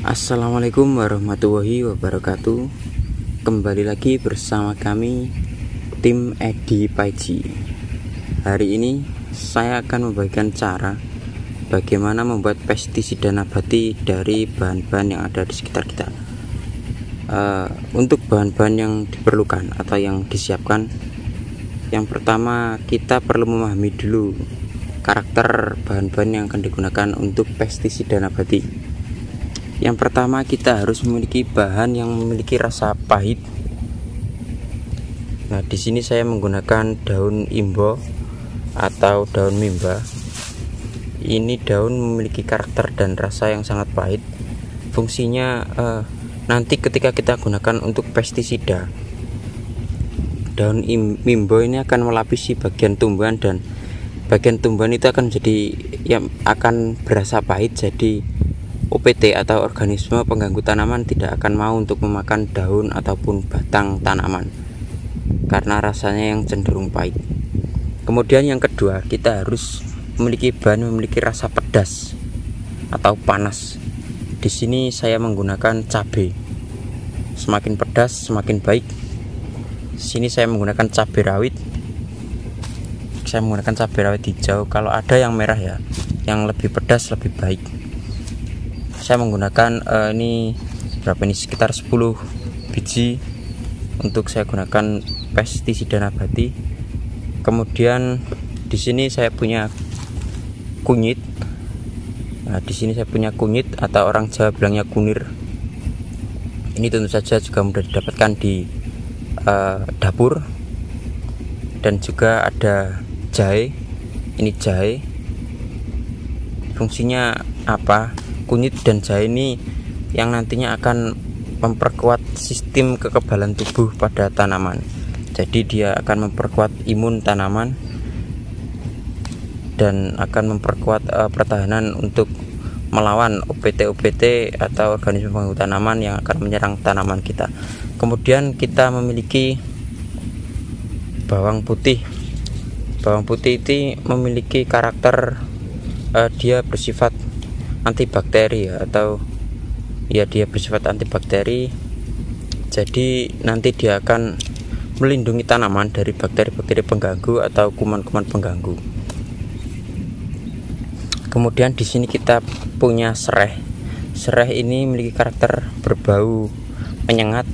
Assalamualaikum warahmatullahi wabarakatuh. Kembali lagi bersama kami tim Edi Paiji. Hari ini saya akan membagikan cara bagaimana membuat pestisida nabati dari bahan-bahan yang ada di sekitar kita. Untuk bahan-bahan yang diperlukan atau yang disiapkan, yang pertama kita perlu memahami dulu karakter bahan-bahan yang akan digunakan untuk pestisida nabati. Yang pertama, kita harus memiliki bahan yang memiliki rasa pahit. Nah, di sini saya menggunakan daun imbo atau daun mimba. Ini daun memiliki karakter dan rasa yang sangat pahit. Fungsinya nanti ketika kita gunakan untuk pestisida, daun mimbo ini akan melapisi bagian tumbuhan, dan bagian tumbuhan itu akan akan berasa pahit. Jadi OPT atau organisme pengganggu tanaman tidak akan mau untuk memakan daun ataupun batang tanaman karena rasanya yang cenderung pahit. Kemudian yang kedua, kita harus memiliki bahan memiliki rasa pedas atau panas. Di sini saya menggunakan cabai. Semakin pedas semakin baik. Di sini saya menggunakan cabai rawit. Saya menggunakan cabai rawit hijau. Kalau ada yang merah ya, yang lebih pedas lebih baik. Saya menggunakan ini berapa ini, sekitar 10 biji untuk saya gunakan pestisida nabati. Kemudian di sini saya punya kunyit. Nah, di sini saya punya kunyit atau orang Jawa bilangnya kunir. Ini tentu saja juga mudah didapatkan di dapur. Dan juga ada jahe. Ini jahe. Fungsinya apa? Kunyit dan jahe ini yang nantinya akan memperkuat sistem kekebalan tubuh pada tanaman. Jadi dia akan memperkuat imun tanaman dan akan memperkuat pertahanan untuk melawan OPT atau organisme pengganggu tanaman yang akan menyerang tanaman kita. Kemudian kita memiliki bawang putih. Bawang putih ini memiliki karakter dia bersifat antibakteri atau ya dia bersifat antibakteri. Jadi nanti dia akan melindungi tanaman dari bakteri-bakteri pengganggu atau kuman-kuman pengganggu. Kemudian di sini kita punya sereh. Sereh ini memiliki karakter berbau menyengat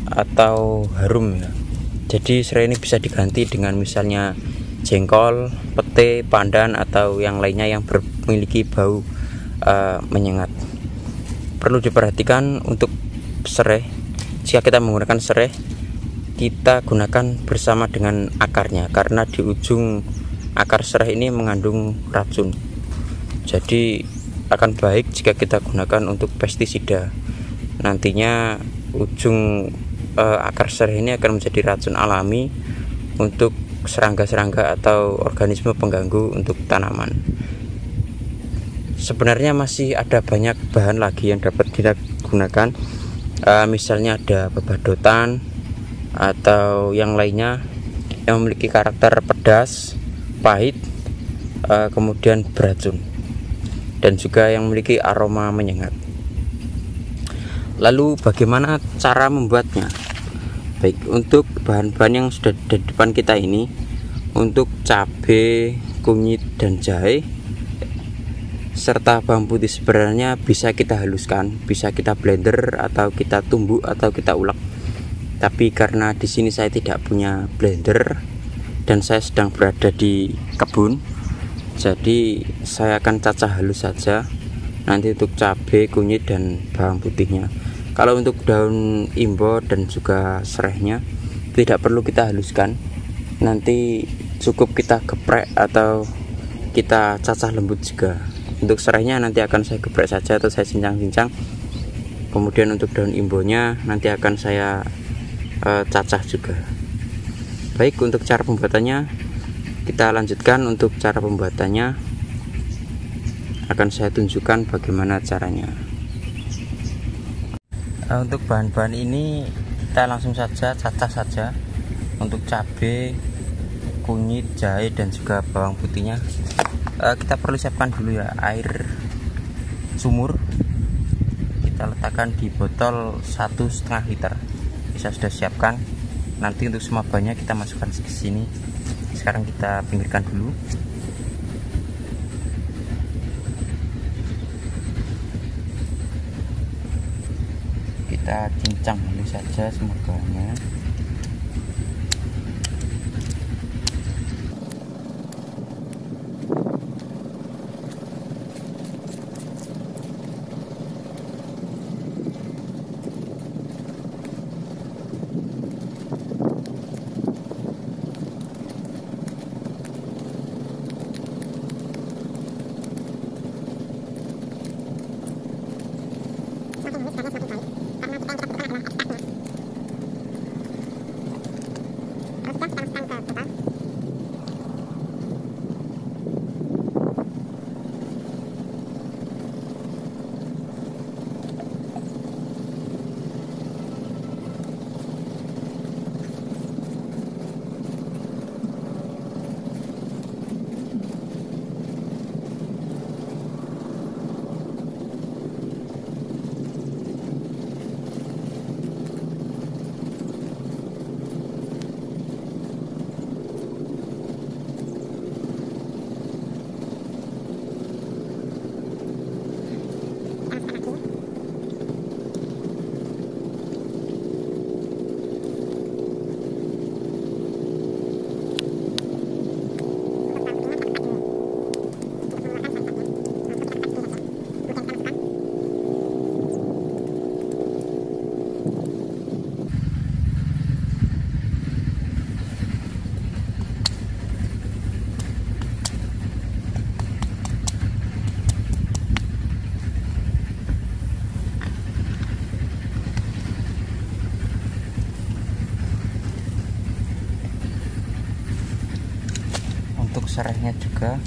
atau harum ya. Jadi sereh ini bisa diganti dengan misalnya jengkol, pete, pandan atau yang lainnya yang memiliki bau menyengat. Perlu diperhatikan untuk sereh, jika kita menggunakan sereh, kita gunakan bersama dengan akarnya karena di ujung akar sereh ini mengandung racun. Jadi akan baik jika kita gunakan untuk pestisida. Nantinya ujung akar sereh ini akan menjadi racun alami untuk serangga-serangga atau organisme pengganggu untuk tanaman. Sebenarnya masih ada banyak bahan lagi yang dapat kita gunakan, misalnya ada babadotan atau yang lainnya yang memiliki karakter pedas, pahit, kemudian beracun, dan juga yang memiliki aroma menyengat. Lalu bagaimana cara membuatnya? Baik, untuk bahan-bahan yang sudah di depan kita ini, untuk cabai, kunyit, dan jahe serta bawang putih sebenarnya bisa kita haluskan, bisa kita blender atau kita tumbuk atau kita ulek. Tapi karena di sini saya tidak punya blender dan saya sedang berada di kebun, jadi saya akan cacah halus saja nanti untuk cabai, kunyit, dan bawang putihnya. Kalau untuk daun imbo dan juga serehnya tidak perlu kita haluskan, nanti cukup kita geprek atau kita cacah lembut juga. Untuk serehnya nanti akan saya geprek saja atau saya cincang-cincang. Kemudian untuk daun imbonya nanti akan saya cacah juga. Baik, untuk cara pembuatannya kita lanjutkan. Untuk cara pembuatannya akan saya tunjukkan bagaimana caranya. Untuk bahan-bahan ini kita langsung saja cacah saja. Untuk cabai, kunyit, jahe, dan juga bawang putihnya kita perlu siapkan dulu ya air sumur. Kita letakkan di botol 1,5 liter. Bisa sudah siapkan. Nanti untuk semua bahannya kita masukkan ke sini. Sekarang kita pinggirkan dulu. Kita cincang dulu saja semua bahannya. Untuk serehnya juga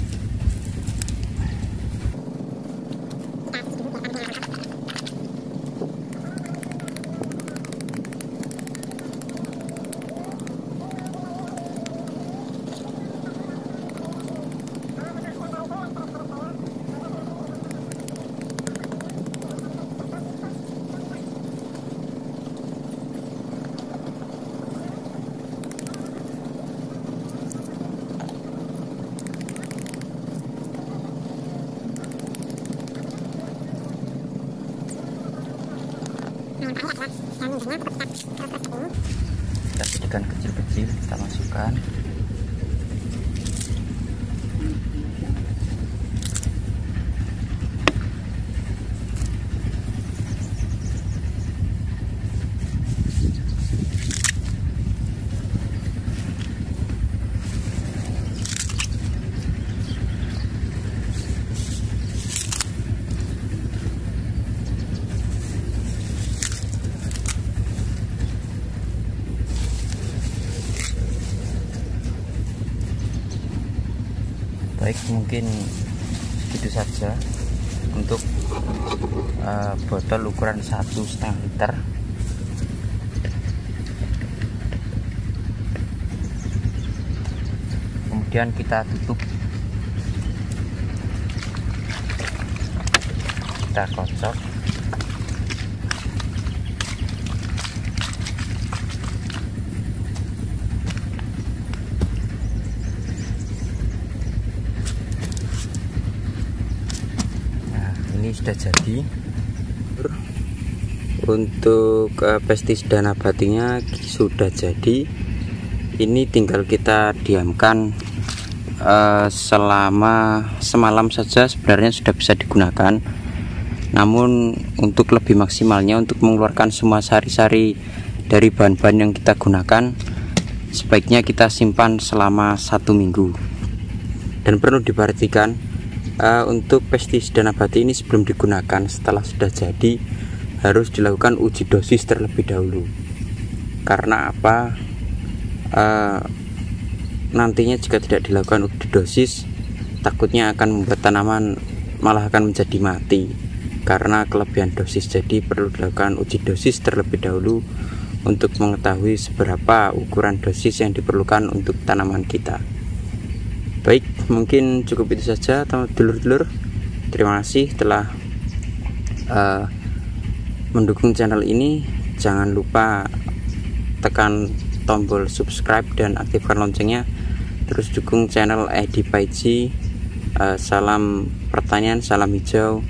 kita jadikan kecil-kecil, kita masukkan. Baik, mungkin segitu saja untuk botol ukuran 1,5 liter. Kemudian kita tutup, kita kocok. Ini sudah jadi. Untuk pestisida nabatinya sudah jadi. Ini tinggal kita diamkan selama semalam saja, sebenarnya sudah bisa digunakan. Namun untuk lebih maksimalnya, untuk mengeluarkan semua sari-sari dari bahan-bahan yang kita gunakan, sebaiknya kita simpan selama 1 minggu. Dan perlu diperhatikan, untuk pestisida nabati ini sebelum digunakan, setelah sudah jadi, harus dilakukan uji dosis terlebih dahulu. Karena apa? Nantinya jika tidak dilakukan uji dosis, takutnya akan membuat tanaman malah akan menjadi mati karena kelebihan dosis. Jadi perlu dilakukan uji dosis terlebih dahulu untuk mengetahui seberapa ukuran dosis yang diperlukan untuk tanaman kita. Baik, mungkin cukup itu saja dulur-dulur. Terima kasih telah mendukung channel ini. Jangan lupa tekan tombol subscribe dan aktifkan loncengnya. Terus dukung channel Edi Paiji. Salam pertanian, salam hijau,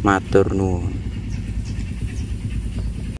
matur nuwun.